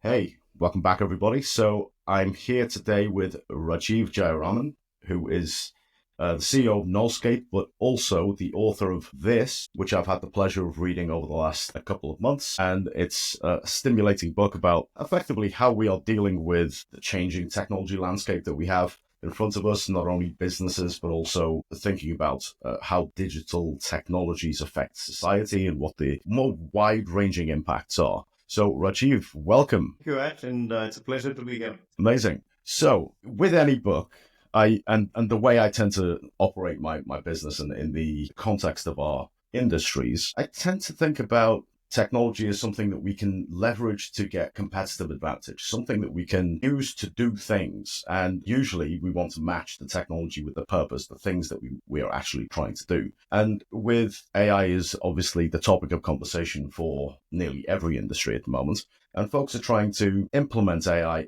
Hey, welcome back, everybody. So I'm here today with Rajiv Jayaraman, who is the CEO of Nullscape, but also the author of this, which I've had the pleasure of reading over the last couple of months. And it's a stimulating book about effectively how we are dealing with the changing technology landscape that we have in front of us, not only businesses, but also thinking about how digital technologies affect society and what the more wide ranging impacts are. So, Rajiv, welcome. Thank you, Ash, and it's a pleasure to be here. Amazing. So, with any book, and the way I tend to operate my business in the context of our industries, I tend to think about technology as something that we can leverage to get competitive advantage, something that we can use to do things. And usually we want to match the technology with the purpose, the things that we are actually trying to do. And with AI is obviously the topic of conversation for nearly every industry at the moment. And folks are trying to implement AI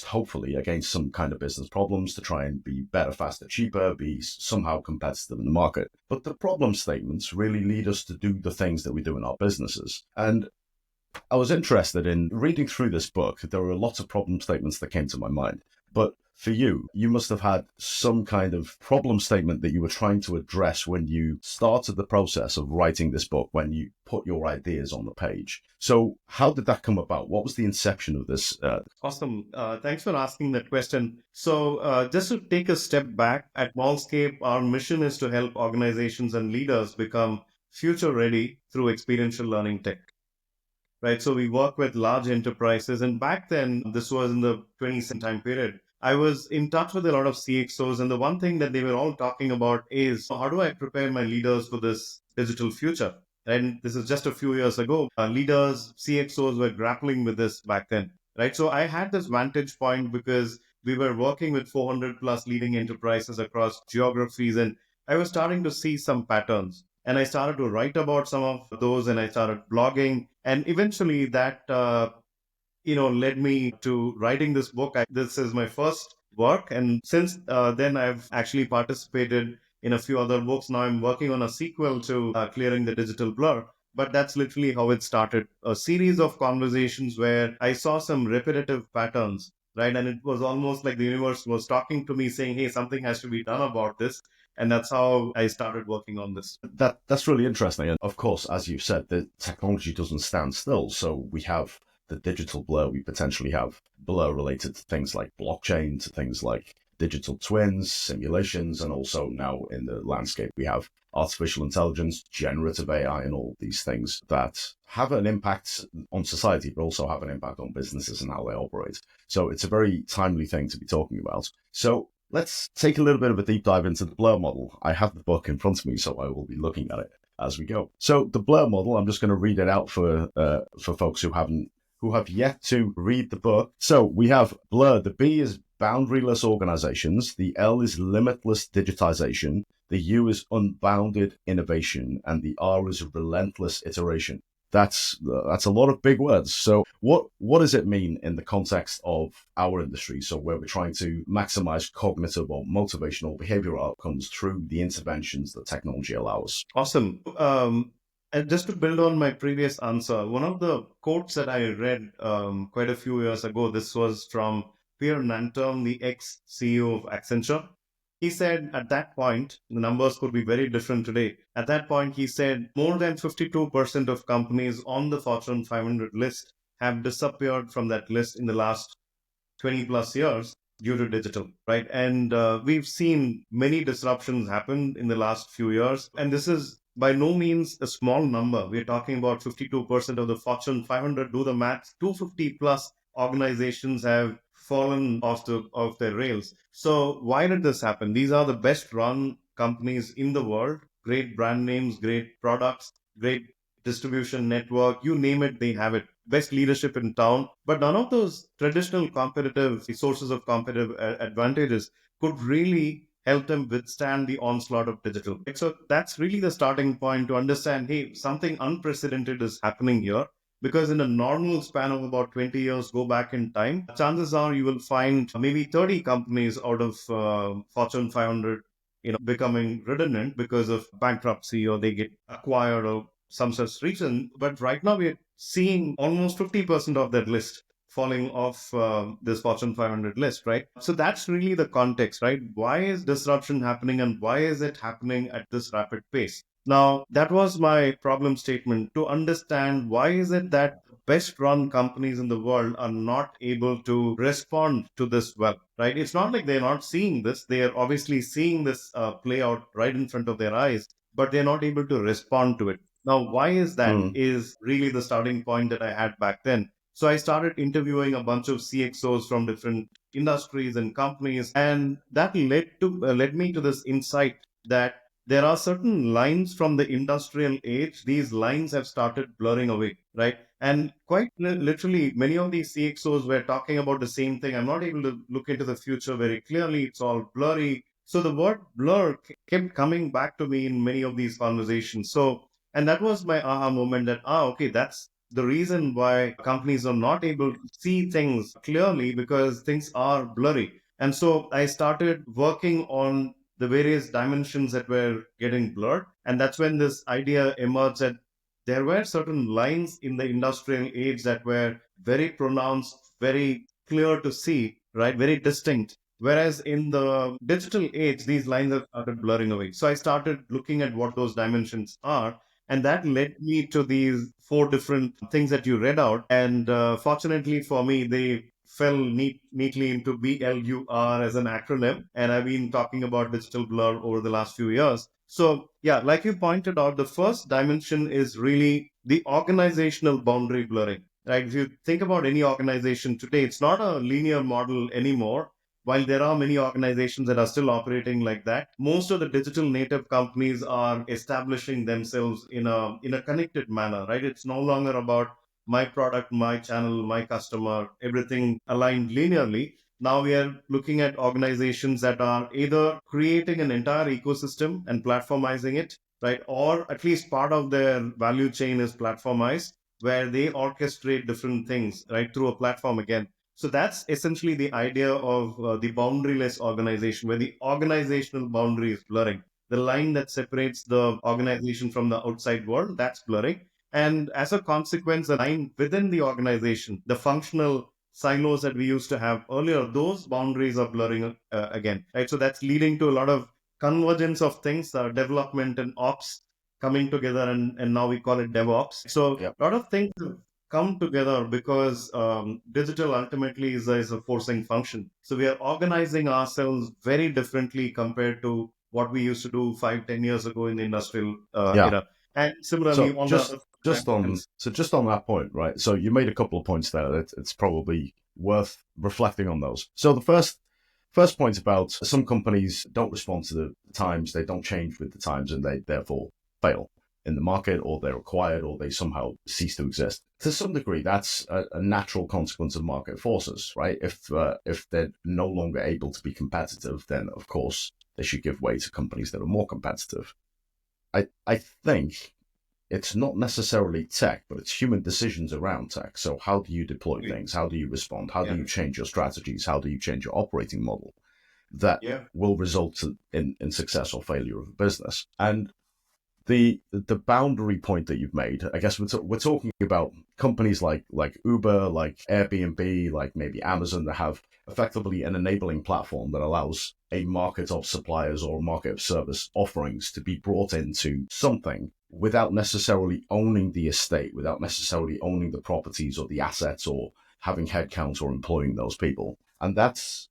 hopefully, against some kind of business problems to try and be better, faster, cheaper, be somehow competitive in the market. But the problem statements really lead us to do the things that we do in our businesses. And I was interested in reading through this book. There were lots of problem statements that came to my mind. But for you, you must have had some kind of problem statement that you were trying to address when you started the process of writing this book, when you put your ideas on the page. So, how did that come about? What was the inception of this? Awesome. Thanks for asking that question. So, just to take a step back, at Mallscape, our mission is to help organizations and leaders become future ready through experiential learning tech. Right. So, we work with large enterprises. And back then, this was in the 2010 time period, I was in touch with a lot of CXOs. And the one thing that they were all talking about is how do I prepare my leaders for this digital future? And this is just a few years ago. Leaders, CXOs were grappling with this back then. Right. So, I had this vantage point because we were working with 400 plus leading enterprises across geographies. And I was starting to see some patterns. And I started to write about some of those and I started blogging. And eventually that, led me to writing this book. This is my first work. And since then, I've actually participated in a few other books. Now I'm working on a sequel to Clearing the Digital Blur. But that's literally how it started. A series of conversations where I saw some repetitive patterns, right? And it was almost like the universe was talking to me saying, hey, something has to be done about this. And that's how I started working on this. That's really interesting. And of course, as you said, the technology doesn't stand still. So we have the digital blur. We potentially have blur related to things like blockchain, to things like digital twins, simulations, and also now in the landscape we have artificial intelligence, generative AI, and all these things that have an impact on society, but also have an impact on businesses and how they operate. So it's a very timely thing to be talking about. So let's take a little bit of a deep dive into the blur model. I have the book in front of me, so I will be looking at it as we go. So the blur model, I'm just going to read it out for folks who have yet to read the book. So we have blur. The B is boundaryless organizations. The L is limitless digitization. The U is unbounded innovation, and the R is relentless iteration. That's a lot of big words. So what does it mean in the context of our industry? So where we're trying to maximize cognitive or motivational behavioral outcomes through the interventions that technology allows. Awesome. And just to build on my previous answer, one of the quotes that I read quite a few years ago, this was from Pierre Nanterme, the ex-CEO of Accenture. He said at that point, the numbers could be very different today. At that point, he said more than 52% of companies on the Fortune 500 list have disappeared from that list in the last 20 plus years due to digital, right? And we've seen many disruptions happen in the last few years. And this is by no means a small number. We're talking about 52% of the Fortune 500. Do the math, 250 plus organizations have fallen off their rails. So why did this happen? These are the best run companies in the world, great brand names, great products, great distribution network, you name it, they have it. Best leadership in town. But none of those traditional competitive sources of competitive advantages could really help them withstand the onslaught of digital. So that's really the starting point to understand, hey, something unprecedented is happening here. Because in a normal span of about 20 years, go back in time, chances are you will find maybe 30 companies out of Fortune 500 becoming redundant because of bankruptcy or they get acquired or some such reason. But right now we're seeing almost 50% of that list falling off this Fortune 500 list, right? So that's really the context, right? Why is disruption happening and why is it happening at this rapid pace? Now, that was my problem statement to understand why is it that best run companies in the world are not able to respond to this well, right? It's not like they're not seeing this. They are obviously seeing this play out right in front of their eyes, but they're not able to respond to it. Now, why is that Mm. is really the starting point that I had back then. So I started interviewing a bunch of CXOs from different industries and companies, and that led me to this insight that there are certain lines from the industrial age. These lines have started blurring away, right? And quite literally, many of these CXOs were talking about the same thing. I'm not able to look into the future very clearly. It's all blurry. So the word blur kept coming back to me in many of these conversations. So, and that was my aha moment that, okay, that's the reason why companies are not able to see things clearly because things are blurry. And so I started working on the various dimensions that were getting blurred. And that's when this idea emerged that there were certain lines in the industrial age that were very pronounced, very clear to see, right? Very distinct. Whereas in the digital age, these lines have started blurring away. So I started looking at what those dimensions are. And that led me to these four different things that you read out. And fortunately for me, they fell neatly into BLUR as an acronym. And I've been talking about digital blur over the last few years. So, yeah, like you pointed out, the first dimension is really the organizational boundary blurring, right? If you think about any organization today, it's not a linear model anymore. While there are many organizations that are still operating like that, most of the digital native companies are establishing themselves in a connected manner, right? It's no longer about my product, my channel, my customer, everything aligned linearly. Now we are looking at organizations that are either creating an entire ecosystem and platformizing it, right? Or at least part of their value chain is platformized, where they orchestrate different things, right, through a platform again. So that's essentially the idea of the boundaryless organization, where the organizational boundary is blurring. The line that separates the organization from the outside world, that's blurring. And as a consequence, the line within the organization, the functional silos that we used to have earlier, those boundaries are blurring again, right? So that's leading to a lot of convergence of things, development and ops coming together, and now we call it DevOps. So Yep. a lot of things have come together because digital ultimately is a forcing function. So we are organizing ourselves very differently compared to what we used to do 5, 10 years ago in the industrial Yeah. era. And similarly So on the other just on that point, right? So you made a couple of points there that it's probably worth reflecting on those. So the first point about some companies don't respond to the times, they don't change with the times, and they therefore fail in the market, or they're acquired, or they somehow cease to exist. To some degree, that's a natural consequence of market forces, right? If they're no longer able to be competitive, then of course they should give way to companies that are more competitive. I think it's not necessarily tech, but it's human decisions around tech. So how do you deploy things? How do you respond? How do you change your strategies? How do you change your operating model? That will result in success or failure of a business. And the boundary point that you've made, I guess we're talking about companies like Uber, like Airbnb, like maybe Amazon, that have effectively an enabling platform that allows a market of suppliers or a market of service offerings to be brought into something without necessarily owning the estate, without necessarily owning the properties or the assets or having headcount or employing those people. And that's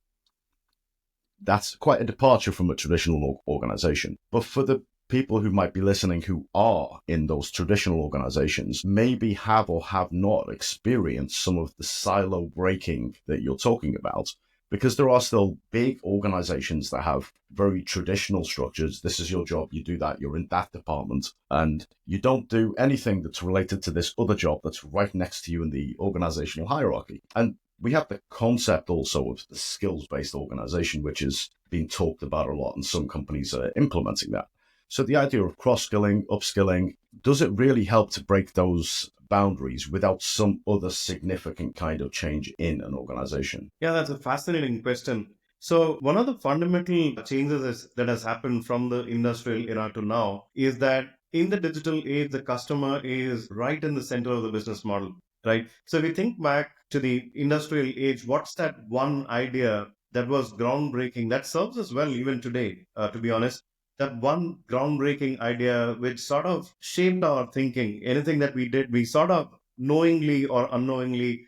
quite a departure from a traditional organization. But for the people who might be listening who are in those traditional organizations, maybe have or have not experienced some of the silo breaking that you're talking about, because there are still big organizations that have very traditional structures. This is your job, you do that, you're in that department, and you don't do anything that's related to this other job that's right next to you in the organizational hierarchy. And we have the concept also of the skills-based organization, which is being talked about a lot, and some companies are implementing that. So the idea of cross-skilling, upskilling, does it really help to break those boundaries without some other significant kind of change in an organization? Yeah, that's a fascinating question. So, one of the fundamental changes that has happened from the industrial era to now is that in the digital age, the customer is right in the center of the business model. right? So if we think back to the industrial age, what's that one idea that was groundbreaking that serves us well even today, to be honest? That one groundbreaking idea which sort of shaped our thinking. Anything that we did, we sort of knowingly or unknowingly,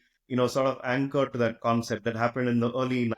sort of anchored to that concept that happened in the early.